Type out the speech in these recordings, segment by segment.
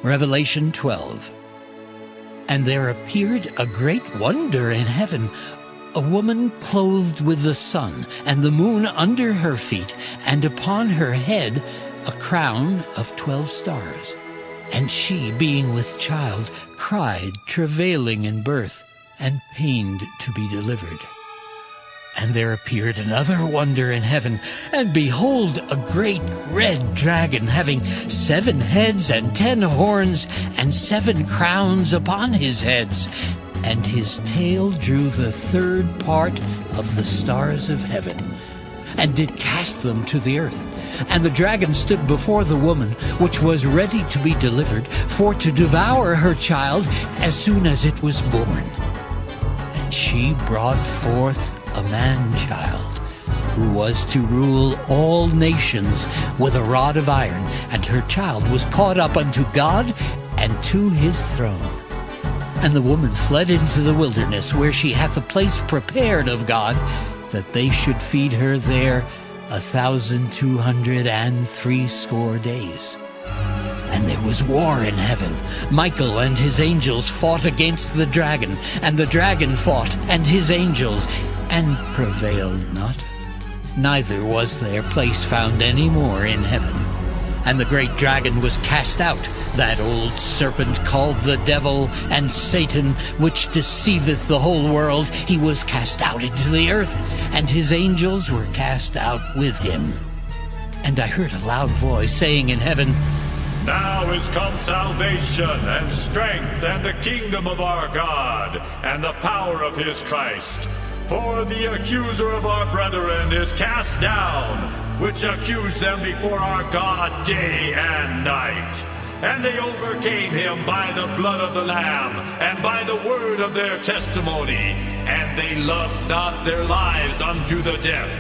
Revelation 12. And there appeared a great wonder in heaven, a woman clothed with the sun, and the moon under her feet, and upon her head a crown of 12 stars. And she, being with child, cried, travailing in birth, and pained to be delivered. And there appeared another wonder in heaven, and behold, a great red dragon, having 7 heads and 10 horns, and 7 crowns upon his heads. And his tail drew the 3rd part of the stars of heaven, and did cast them to the earth. And the dragon stood before the woman, which was ready to be delivered, for to devour her child as soon as it was born. And she brought forth a man-child, who was to rule all nations with a rod of iron, and her child was caught up unto God and to his throne. And the woman fled into the wilderness, where she hath a place prepared of God, that they should feed her there 1,260 days. And there was war in heaven. Michael and his angels fought against the dragon, and the dragon fought and his angels, and prevailed not. Neither was their place found any more in heaven. And the great dragon was cast out, that old serpent called the devil and Satan, which deceiveth the whole world. He was cast out into the earth, and his angels were cast out with him. And I heard a loud voice saying in heaven, Now is come salvation and strength and the kingdom of our God and the power of his Christ. For the accuser of our brethren is cast down, which accused them before our God day and night. And they overcame him by the blood of the Lamb and by the word of their testimony, and they loved not their lives unto the death.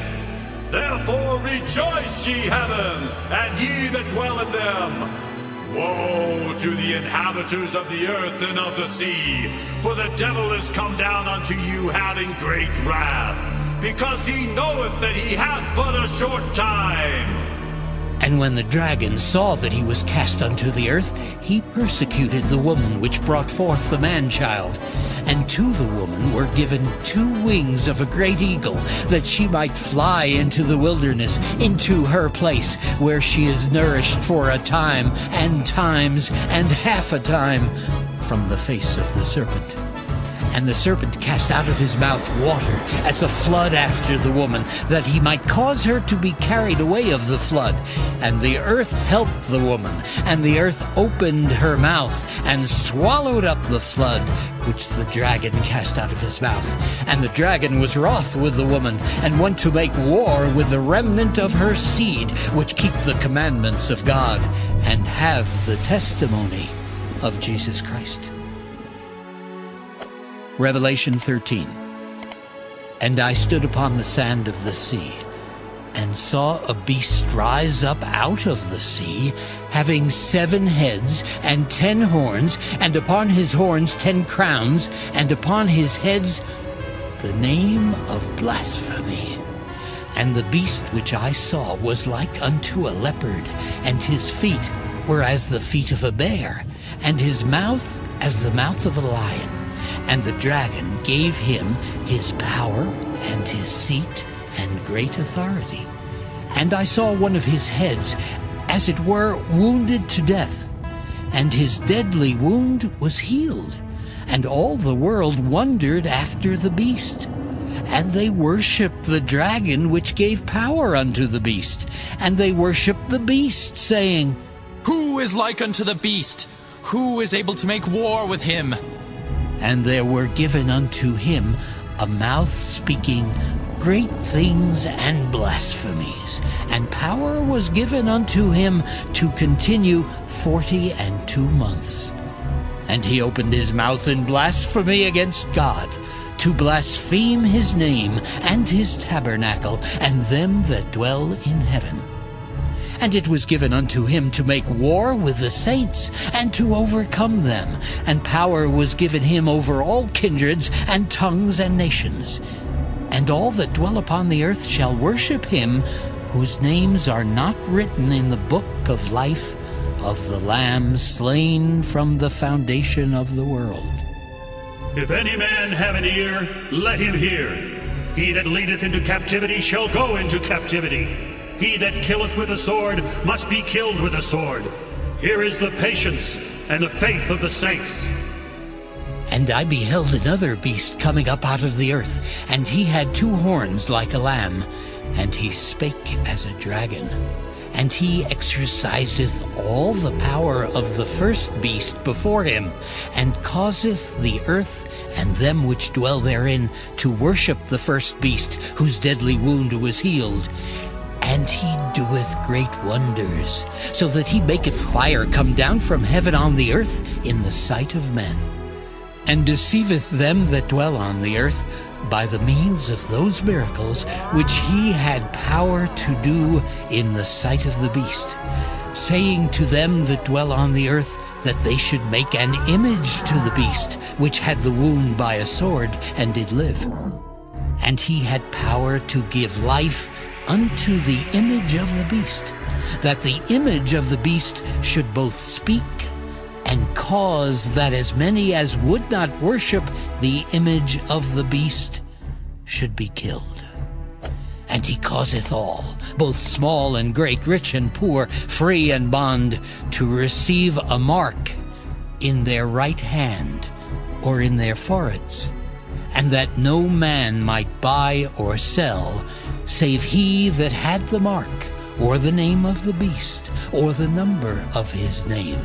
Therefore rejoice, ye heavens, and ye that dwell in them. Woe to the inhabitants of the earth and of the sea, for the devil is come down unto you having great wrath, because he knoweth that he hath but a short time. And when the dragon saw that he was cast unto the earth, he persecuted the woman which brought forth the man-child. And to the woman were given 2 wings of a great eagle, that she might fly into the wilderness, into her place, where she is nourished for a time, and times, and half a time, from the face of the serpent. And the serpent cast out of his mouth water, as a flood after the woman, that he might cause her to be carried away of the flood. And the earth helped the woman, and the earth opened her mouth, and swallowed up the flood, which the dragon cast out of his mouth. And the dragon was wroth with the woman, and went to make war with the remnant of her seed, which keep the commandments of God, and have the testimony of Jesus Christ. Revelation 13. And I stood upon the sand of the sea, and saw a beast rise up out of the sea, having 7 heads and 10 horns, and upon his horns 10 crowns, and upon his heads the name of blasphemy. And the beast which I saw was like unto a leopard, and his feet were as the feet of a bear, and his mouth as the mouth of a lion. And the dragon gave him his power and his seat and great authority. And I saw one of his heads, as it were, wounded to death, and his deadly wound was healed. And all the world wondered after the beast. And they worshipped the dragon which gave power unto the beast. And they worshipped the beast, saying, Who is like unto the beast? Who is able to make war with him? And there were given unto him a mouth speaking great things and blasphemies. And power was given unto him to continue 42 months. And he opened his mouth in blasphemy against God, to blaspheme his name and his tabernacle, and them that dwell in heaven. And it was given unto him to make war with the saints, and to overcome them. And power was given him over all kindreds, and tongues, and nations. And all that dwell upon the earth shall worship him, whose names are not written in the book of life of the Lamb slain from the foundation of the world. If any man have an ear, let him hear. He that leadeth into captivity shall go into captivity. He that killeth with the sword must be killed with the sword. Here is the patience and the faith of the saints. And I beheld another beast coming up out of the earth, and he had 2 horns like a lamb, and he spake as a dragon. And he exerciseth all the power of the first beast before him, and causeth the earth and them which dwell therein to worship the first beast, whose deadly wound was healed. And he doeth great wonders, so that he maketh fire come down from heaven on the earth in the sight of men, and deceiveth them that dwell on the earth by the means of those miracles which he had power to do in the sight of the beast, saying to them that dwell on the earth that they should make an image to the beast, which had the wound by a sword, and did live. And he had power to give life unto the image of the beast, that the image of the beast should both speak and cause that as many as would not worship the image of the beast should be killed. And he causeth all, both small and great, rich and poor, free and bond, to receive a mark in their right hand or in their foreheads, and that no man might buy or sell, save he that had the mark, or the name of the beast, or the number of his name.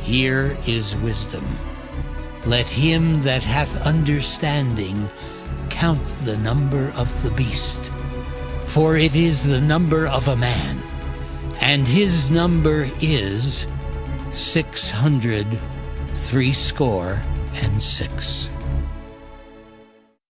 Here is wisdom. Let him that hath understanding count the number of the beast, for it is the number of a man, and his number is 666.